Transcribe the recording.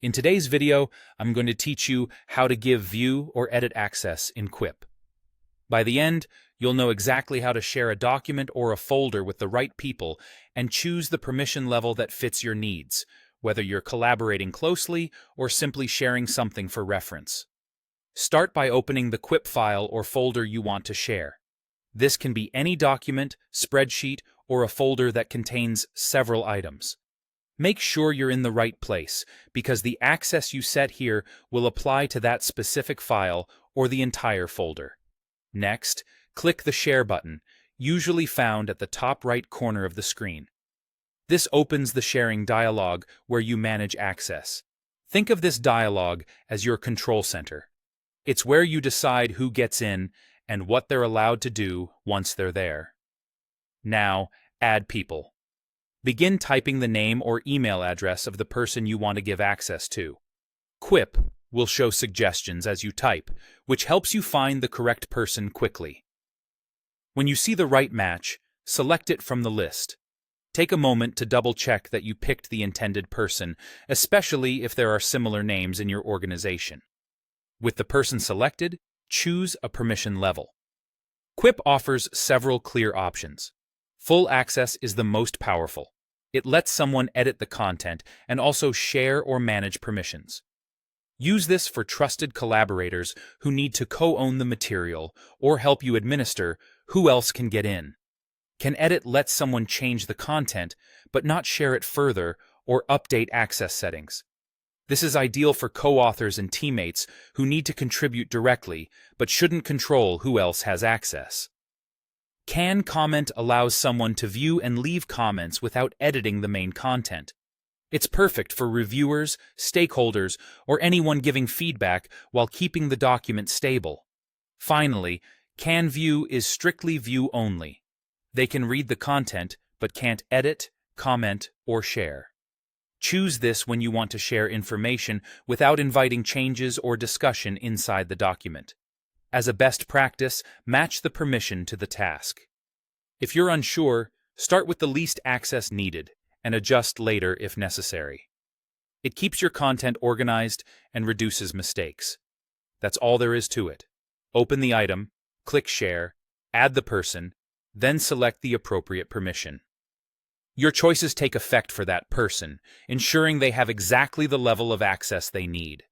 In today's video, I'm going to teach you how to give view or edit access in Quip. By the end, you'll know exactly how to share a document or a folder with the right people and choose the permission level that fits your needs, whether you're collaborating closely or simply sharing something for reference. Start by opening the Quip file or folder you want to share. This can be any document, spreadsheet, or a folder that contains several items. Make sure you're in the right place, because the access you set here will apply to that specific file or the entire folder. Next, click the Share button, usually found at the top right corner of the screen. This opens the sharing dialog where you manage access. Think of this dialog as your control center. It's where you decide who gets in and what they're allowed to do once they're there. Now, add people. Begin typing the name or email address of the person you want to give access to. Quip will show suggestions as you type, which helps you find the correct person quickly. When you see the right match, select it from the list. Take a moment to double-check that you picked the intended person, especially if there are similar names in your organization. With the person selected, choose a permission level. Quip offers several clear options. Full access is the most powerful. It lets someone edit the content and also share or manage permissions. Use this for trusted collaborators who need to co-own the material or help you administer who else can get in. Can Edit let someone change the content but not share it further or update access settings? This is ideal for co-authors and teammates who need to contribute directly but shouldn't control who else has access. Can Comment allows someone to view and leave comments without editing the main content. It's perfect for reviewers, stakeholders, or anyone giving feedback while keeping the document stable. Finally, Can View is strictly view only. They can read the content, but can't edit, comment, or share. Choose this when you want to share information without inviting changes or discussion inside the document. As a best practice, match the permission to the task. If you're unsure, start with the least access needed and adjust later if necessary. It keeps your content organized and reduces mistakes. That's all there is to it. Open the item, click Share, add the person, then select the appropriate permission. Your choices take effect for that person, ensuring they have exactly the level of access they need.